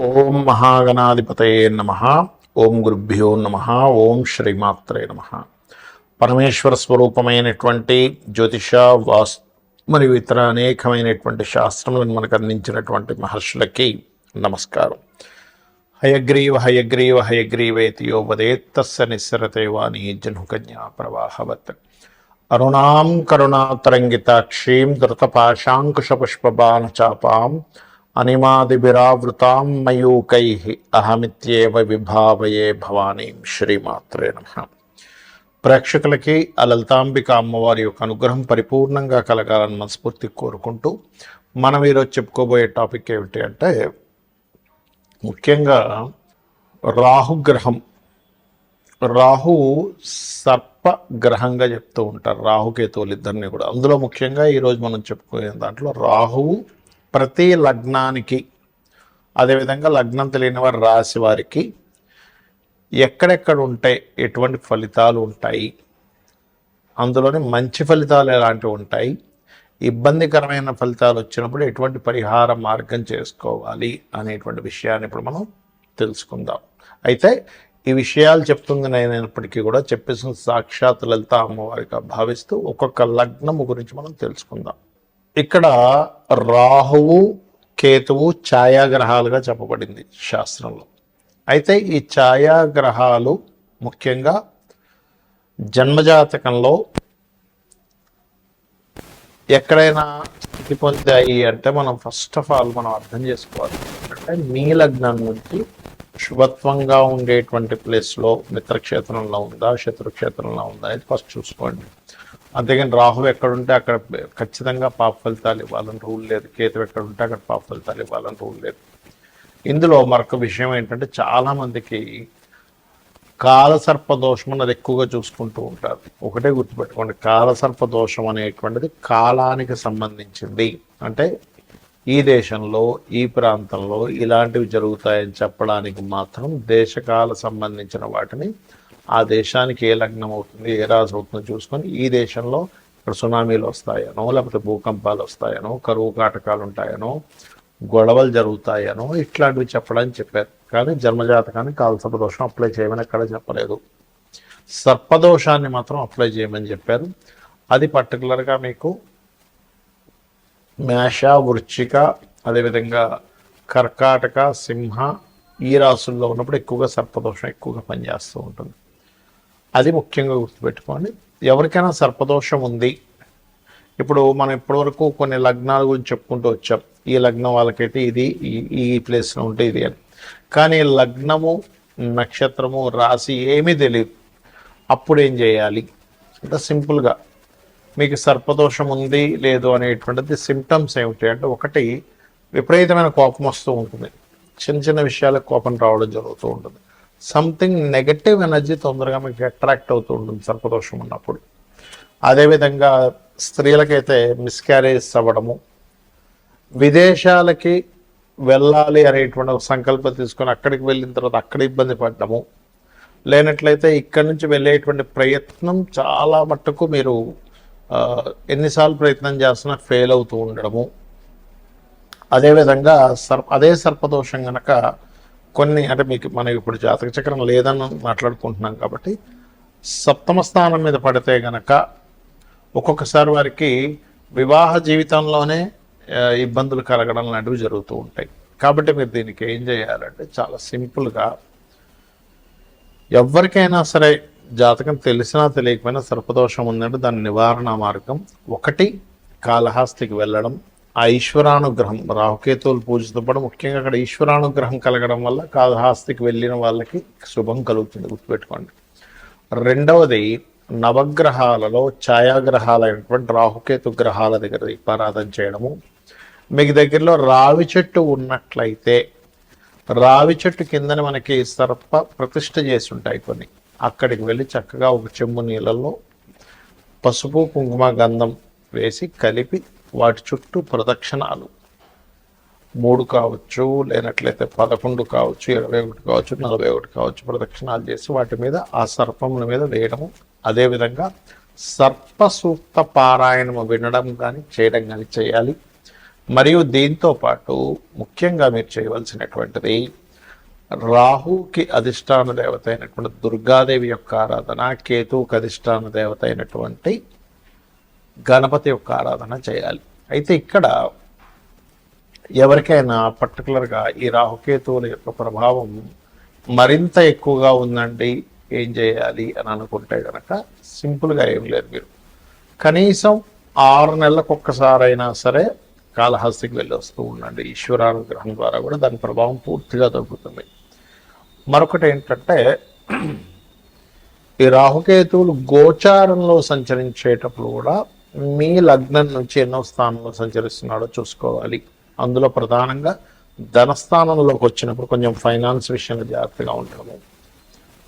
ఓం మహాగణాధిపతయే నమః. ఓం గురుభ్యో నమః. ఓం శ్రీమాత్రే నమః. పరమేశ్వర స్వరూపమైనటువంటి జ్యోతిష వాస్తు మరియు ఇతర అనేకమైనటువంటి శాస్త్రములను మనకు అందించినటువంటి మహర్షులకి నమస్కారం. హయగ్రీవ హయగ్రీవ హయగ్రీవేతి యో వదేత్తస్య నిస్సరతే వాణి జహ్నుకన్యా ప్రవాహవత్ అరుణాం కరుణాతరంగితాక్షీం ధృతపాశాంకుశపుష్పబాణచాపాం అనిమాదిభిరావృతాం మయూకైః అహమిత్యేవ విభావయే భవానీం. శ్రీమాత్రే నమః. ప్రేక్షకులకి ఆ లలితాంబిక అమ్మవారి యొక్క అనుగ్రహం పరిపూర్ణంగా కలగాలని మనస్ఫూర్తి కోరుకుంటూ మనం ఈరోజు చెప్పుకోబోయే టాపిక్ ఏమిటి అంటే, ముఖ్యంగా రాహుగ్రహం. రాహు సర్పగ్రహంగా చెప్తూ ఉంటారు, రాహుకేతువులు ఇద్దరిని కూడా. అందులో ముఖ్యంగా ఈరోజు మనం చెప్పుకునే దాంట్లో రాహువు ప్రతి లగ్నానికి, అదేవిధంగా లగ్నం తెలియని వారి రాశి వారికి ఎక్కడెక్కడ ఉంటాయి, ఎటువంటి ఫలితాలు ఉంటాయి, అందులోని మంచి ఫలితాలు ఎలాంటివి ఉంటాయి, ఇబ్బందికరమైన ఫలితాలు వచ్చినప్పుడు ఎటువంటి పరిహార మార్గం చేసుకోవాలి అనేటువంటి విషయాన్ని ఇప్పుడు మనం తెలుసుకుందాం. అయితే ఈ విషయాలు చెప్తుంది నేనైనప్పటికీ కూడా చెప్పేసిన సాక్షాత్ లలిత అమ్మవారిగా భావిస్తూ ఒక్కొక్క లగ్నము గురించి మనం తెలుసుకుందాం. ఇక్కడ రాహువు కేతువు ఛాయాగ్రహాలుగా చెప్పబడింది శాస్త్రంలో. అయితే ఈ ఛాయాగ్రహాలు ముఖ్యంగా జన్మజాతకంలో ఎక్కడైనా స్థితి పొందాయి అంటే మనం ఫస్ట్ ఆఫ్ ఆల్ మనం అర్థం చేసుకోవాలి అంటే, మీ లగ్నం నుంచి శుభత్వంగా ఉండేటువంటి ప్లేస్లో మిత్రక్షేత్రంలో ఉందా, శత్రుక్షేత్రంలో ఉందా అనేది ఫస్ట్ చూసుకోండి. అంతేగాని రాహు ఎక్కడుంటే అక్కడ ఖచ్చితంగా పాప ఫలితాలు ఇవ్వాలని రూల్ లేదు, కేతు ఎక్కడుంటే అక్కడ పాప ఫలితాలు ఇవ్వాలని రూల్ లేదు. ఇందులో మరొక విషయం ఏంటంటే, చాలామందికి కాలసర్పదోషం అన్నది ఎక్కువగా చూసుకుంటూ ఉంటారు. ఒకటే గుర్తుపెట్టుకోండి, కాలసర్పదోషం అనేటువంటిది కాలానికి సంబంధించింది. అంటే ఈ దేశంలో ఈ ప్రాంతంలో ఇలాంటివి జరుగుతాయని చెప్పడానికి మాత్రం దేశకాల సంబంధించిన వాటిని, ఆ దేశానికి ఏ లగ్నం అవుతుంది, ఏ రాశి అవుతుందో చూసుకొని ఈ దేశంలో ఇక్కడ సునామీలు వస్తాయనో, లేకపోతే భూకంపాలు వస్తాయనో, కరువు కాటకాలు ఉంటాయనో, గొడవలు జరుగుతాయనో ఇట్లాంటివి చెప్పడానికి చెప్పారు. కానీ జన్మజాతకానికి కాలసర్పదోషం అప్లై చేయమని ఎక్కడ చెప్పలేదు. సర్పదోషాన్ని మాత్రం అప్లై చేయమని చెప్పారు. అది పర్టికులర్గా మీకు మేష, వృశ్చిక, అదేవిధంగా కర్కాటక, సింహ ఈ రాసుల్లో ఉన్నప్పుడు ఎక్కువగా సర్పదోషం ఎక్కువగా పనిచేస్తూ ఉంటుంది. అది ముఖ్యంగా గుర్తుపెట్టుకోండి. ఎవరికైనా సర్పదోషం ఉంది, ఇప్పుడు మనం ఇప్పటివరకు కొన్ని లగ్నాల గురించి చెప్పుకుంటూ వచ్చాం. ఈ లగ్నం వాళ్ళకైతే ఇది, ఈ ప్లేస్లో ఉంటే ఇది అని. కానీ లగ్నము, నక్షత్రము, రాశి ఏమీ తెలియదు. అప్పుడు ఏం చేయాలి అంటే, సింపుల్గా మీకు సర్పదోషం ఉంది లేదు అనేటువంటిది సిమ్టమ్స్ ఏమిటి అంటే, ఒకటి విపరీతమైన కోపం వస్తూ ఉంటుంది, చిన్న చిన్న విషయాలకు కోపం రావడం జరుగుతూ ఉంటుంది. సంథింగ్ నెగటివ్ ఎనర్జీ తొందరగా మీకు అట్రాక్ట్ అవుతూ ఉంటుంది సర్పదోషం ఉన్నప్పుడు. అదేవిధంగా స్త్రీలకైతే మిస్క్యారేజ్ అవ్వడము, విదేశాలకి వెళ్ళాలి అనేటువంటి ఒక సంకల్పం తీసుకొని అక్కడికి వెళ్ళిన తర్వాత అక్కడ ఇబ్బంది పడడము, లేనట్లయితే ఇక్కడి నుంచి వెళ్ళేటువంటి ప్రయత్నం చాలా మట్టుకు మీరు ఎన్నిసార్లు ప్రయత్నం చేస్తున్నా ఫెయిల్ అవుతూ ఉండడము. అదేవిధంగా అదే సర్పదోషం కనుక కొన్ని, అంటే మీకు మనం ఇప్పుడు జాతక చక్రం లేదని మాట్లాడుకుంటున్నాం కాబట్టి సప్తమ స్థానం మీద పడితే గనక ఒక్కొక్కసారి వారికి వివాహ జీవితంలోనే ఇబ్బందులు కలగడం లాంటివి జరుగుతూ ఉంటాయి. కాబట్టి మీరు దీనికి ఏం చేయాలంటే, చాలా సింపుల్గా ఎవరికైనా సరే జాతకం తెలిసినా తెలియకపోయినా సర్పదోషం ఉందంటే దాని నివారణ మార్గం ఒకటి, కాళహస్తికి వెళ్ళడం. ఆ ఈశ్వరానుగ్రహం, రాహుకేతువులు పూజతో పాటు ముఖ్యంగా అక్కడ ఈశ్వరానుగ్రహం కలగడం వల్ల కాళహస్తికి వెళ్ళిన వాళ్ళకి శుభం కలుగుతుంది, గుర్తుపెట్టుకోండి. రెండవది, నవగ్రహాలలో ఛాయాగ్రహాలైనటువంటి రాహుకేతు గ్రహాల దగ్గర దీపారాధన చేయడము. మీకు దగ్గరలో రావి చెట్టు ఉన్నట్లయితే రావి చెట్టు కిందని మనకి సర్ప ప్రతిష్ఠ చేసి ఉంటాయి కొన్ని, అక్కడికి వెళ్ళి చక్కగా ఒక చెంబు నీళ్ళల్లో పసుపు, కుంకుమ, గంధం వేసి కలిపి వాటి చుట్టూ ప్రదక్షిణాలు 3 కావచ్చు, లేనట్లయితే 11 కావచ్చు, 21 కావచ్చు, 41 కావచ్చు, ప్రదక్షిణాలు చేసి వాటి మీద ఆ సర్పముల మీద వేయడము. అదేవిధంగా సర్ప సూక్త పారాయణము వినడం కానీ చేయడం కానీ చేయాలి. మరియు దీంతో పాటు ముఖ్యంగా మీరు చేయవలసినటువంటిది రాహుకి అధిష్టాన దేవత అయినటువంటి దుర్గాదేవి యొక్క ఆరాధన, కేతువుకి అధిష్టాన దేవత అయినటువంటి గణపతి యొక్క ఆరాధన చేయాలి. అయితే ఇక్కడ ఎవరికైనా పర్టికులర్గా ఈ రాహుకేతువుల యొక్క ప్రభావం మరింత ఎక్కువగా ఉందండి, ఏం చేయాలి అని అనుకుంటే కనుక సింపుల్గా ఏం లేదు, మీరు కనీసం 6 నెలలకు ఒక్కసారైనా సరే కాళహస్తికి వెళ్ళి వస్తూ ఉండండి. ఈశ్వరానుగ్రహం ద్వారా కూడా దాని ప్రభావం పూర్తిగా తగ్గుతుంది. మరొకటి ఏంటంటే, ఈ రాహుకేతువులు గోచారంలో సంచరించేటప్పుడు కూడా మీ లగ్నం నుంచి ఎన్నో స్థానంలో సంచరిస్తున్నాడో చూసుకోవాలి. అందులో ప్రధానంగా ధనస్థానంలోకి వచ్చినప్పుడు కొంచెం ఫైనాన్స్ విషయంలో జాగ్రత్తగా ఉండడము,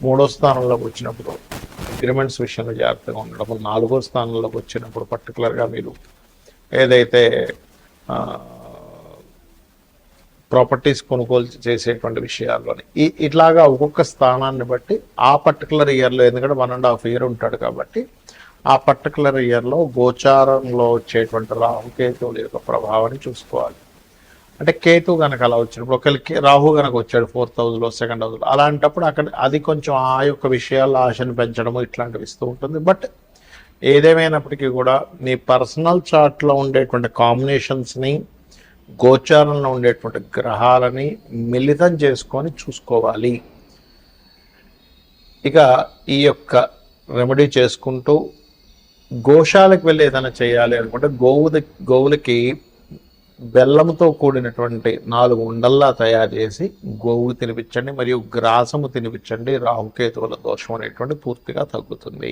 3వ స్థానంలోకి వచ్చినప్పుడు అగ్రిమెంట్స్ విషయంలో జాగ్రత్తగా ఉండడము, 4వ స్థానంలోకి వచ్చినప్పుడు పర్టికులర్గా మీరు ఏదైతే ప్రాపర్టీస్ కొనుగోలు చేసేటువంటి విషయాల్లోని ఇట్లాగా ఒక్కొక్క స్థానాన్ని బట్టి ఆ పర్టికులర్ ఇయర్లో, ఎందుకంటే 1.5 year ఉంటాడు కాబట్టి ఆ పర్టికులర్ ఇయర్లో గోచారంలో వచ్చేటువంటి రాహుకేతువుల యొక్క ప్రభావాన్ని చూసుకోవాలి. అంటే కేతు కనుక అలా వచ్చినప్పుడు ఒకరికి రాహు కనుక వచ్చాడు 4th house, 2nd house, అలాంటప్పుడు అక్కడ అది కొంచెం ఆ యొక్క విషయాల్లో ఆశను పెంచడము ఇట్లాంటివి ఇస్తూ ఉంటుంది. బట్ ఏదేమైనప్పటికీ కూడా మీ పర్సనల్ చార్ట్లో ఉండేటువంటి కాంబినేషన్స్ని, గోచారంలో ఉండేటువంటి గ్రహాలని మిళితం చేసుకొని చూసుకోవాలి. ఇక ఈ యొక్క రెమెడీ చేసుకుంటూ గోశాలకు వెళ్ళి ఏదైనా చేయాలి అనుకుంటే గోవులకి బెల్లంతో కూడినటువంటి 4 ఉండల్లా తయారు చేసి గోవు తినిపించండి, మరియు గ్రాసము తినిపించండి. రాహుకేతువుల దోషం అనేటువంటి పూర్తిగా తగ్గుతుంది.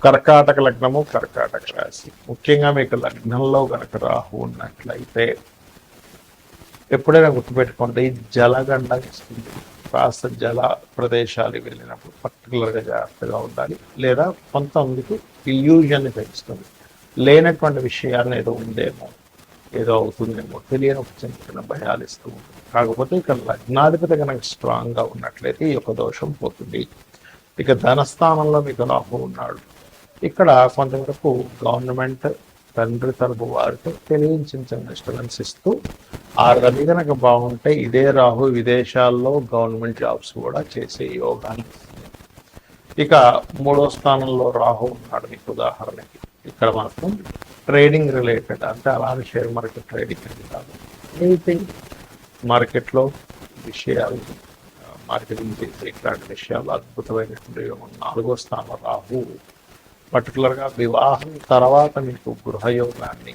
కర్కాటక లగ్నము, కర్కాటక రాశి, ముఖ్యంగా మీకు లగ్నంలో కనుక రాహు ఉన్నట్లయితే ఎప్పుడైనా గుర్తుపెట్టుకోండి, జలగండ ఇస్తుంది. కాస్త జల ప్రదేశాలు వెళ్ళినప్పుడు పర్టికులర్గా జాగ్రత్తగా ఉండాలి. లేదా కొంతమందికి ఇల్యూజన్ని పెంచుతుంది, లేనటువంటి విషయాన్ని ఏదో ఉందేమో, ఏదో అవుతుందేమో తెలియని ఒక చిన్న భయాలు ఇస్తూ ఉంటుంది. కాకపోతే ఇక్కడ లగ్నాధిపతి కనుక స్ట్రాంగ్గా ఉన్నట్లయితే ఈ యొక్క దోషం పోతుంది. ఇక ధనస్థానంలో మీకు రాహు ఉన్నాడు. ఇక్కడ కొంతవరకు గవర్నమెంట్, తండ్రి తరపు వారితో తెలియని డిస్టర్బెన్స్ ఇస్తూ, ఆ రవి కనుక బాగుంటే ఇదే రాహు విదేశాల్లో గవర్నమెంట్ జాబ్స్ కూడా చేసే యోగాన్ని ఇస్తుంది. ఇక 3వ స్థానంలో రాహు ఉన్నాడు. మీకు ఉదాహరణకి ఇక్కడ మాత్రం ట్రేడింగ్ రిలేటెడ్, అంటే అలానే షేర్ మార్కెట్ ట్రేడింగ్ అని కాదు, ఎనీథింగ్ మార్కెట్లో విషయాలు, మార్కెటింగ్ చేసే ఇట్లాంటి విషయాలు అద్భుతమైనటువంటి యోగం. 4వ స్థానంలో రాహు పర్టికులర్గా వివాహం తర్వాత మీకు గృహయోగాన్ని,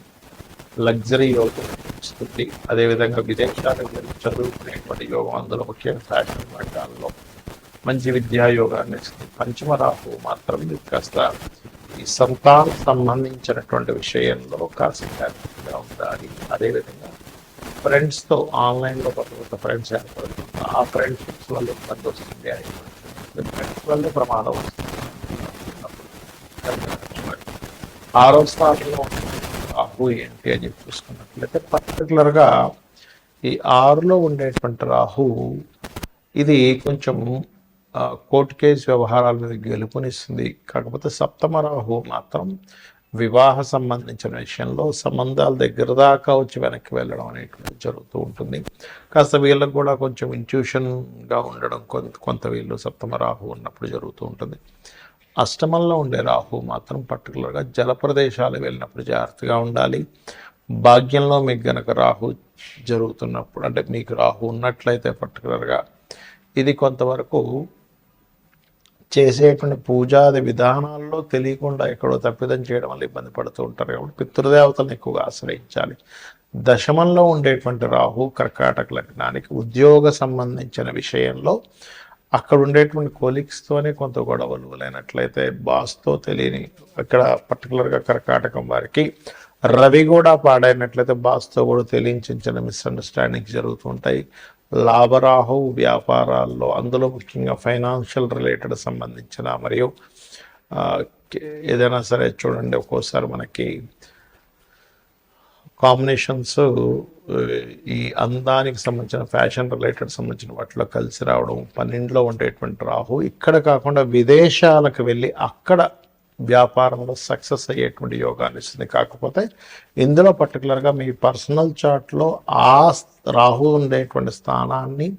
లగ్జరీ యోగం ఇస్తుంది. అదేవిధంగా విదేశాలకు వెళ్ళి చదువుకునేటువంటి యోగం, అందులో ముఖ్యంగా ఫ్యాషన్ రంగాల్లో మంచి విద్యా యోగాన్ని ఇస్తుంది. 5వ రాహు మాత్రం మీకు కాస్త ఈ సంతానం సంబంధించినటువంటి విషయంలో కాస్త జాగ్రత్తగా ఉండాలి. అదేవిధంగా ఫ్రెండ్స్తో ఆన్లైన్లో కొత్త ఫ్రెండ్స్ ఏర్పడుతుంది, ఆ ఫ్రెండ్షిప్స్ వల్ల ఇబ్బంది వస్తుంది, ఫ్రెండ్స్ వల్ల ప్రమాదం వస్తుంది. 6వ స్థానంలో రాహు ఏంటి అని చెప్పి చూసుకున్నట్లయితే పర్టికులర్గా ఈ 6లో ఉండేటువంటి రాహు ఇది కొంచెం కోర్టు కేసు వ్యవహారాల మీద గెలుపునిస్తుంది. కాకపోతే 7వ రాహు మాత్రం వివాహ సంబంధించిన విషయంలో సంబంధాల దగ్గర దాకా వచ్చి వెనక్కి వెళ్ళడం అనేటువంటి జరుగుతూ ఉంటుంది. కాస్త వీళ్ళకు కూడా కొంచెం ఇంట్యూషన్గా ఉండడం కొంత వీళ్ళు 7వ రాహు ఉన్నప్పుడు జరుగుతూ ఉంటుంది. అష్టమంలో ఉండే రాహు మాత్రం పర్టికులర్గా జల ప్రదేశాలు వెళ్ళినప్పుడు జాగ్రత్తగా ఉండాలి. భాగ్యంలో మీకు గనక రాహు జరుగుతున్నప్పుడు, అంటే మీకు రాహు ఉన్నట్లయితే పర్టికులర్గా ఇది కొంతవరకు చేసేటువంటి పూజాది విధానాల్లో తెలియకుండా ఎక్కడో తప్పిదం చేయడం వల్ల ఇబ్బంది పడుతూ ఉంటారు. కాబట్టి పితృదేవతలను ఎక్కువగా ఆశ్రయించాలి. దశమంలో ఉండేటువంటి రాహు కర్కాటక లగ్నానికి ఉద్యోగ సంబంధించిన విషయంలో అక్కడ ఉండేటువంటి కొలీగ్స్తోనే కొంత గొడవలు, లేనట్లయితే బాస్తో తెలియని, ఇక్కడ పర్టికులర్గా కర్కాటకం వారికి రవి కూడా పాడైనట్లయితే బాస్తో కూడా తెలియని మిస్అండర్స్టాండింగ్స్ జరుగుతూ ఉంటాయి. లాభరాహు వ్యాపారాల్లో, అందులో ముఖ్యంగా ఫైనాన్షియల్ రిలేటెడ్ సంబంధించిన మరియు ఏదైనా సరే చూడండి, ఒక్కోసారి మనకి కాంబినేషన్స్ ఈ అందానికి సంబంధించిన ఫ్యాషన్ రిలేటెడ్ సంబంధించిన వాటిలో కలిసి రావడం. 12లో ఉండేటువంటి రాహు ఇక్కడ కాకుండా విదేశాలకు వెళ్ళి అక్కడ వ్యాపారంలో సక్సెస్ అయ్యేటువంటి యోగాన్ని ఇస్తుంది. కాకపోతే ఇందులో పర్టికులర్గా మీ పర్సనల్ చార్ట్లో ఆ రాహు ఉండేటువంటి స్థానాన్ని,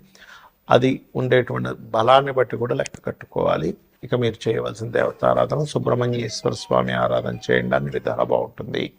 అది ఉండేటువంటి బలాన్ని బట్టి కూడా లెక్క కట్టుకోవాలి. ఇక మీరు చేయవలసిన దేవతారాధన సుబ్రహ్మణ్యేశ్వర స్వామి ఆరాధన చేయండి, అన్ని విధాలా బాగుంటుంది.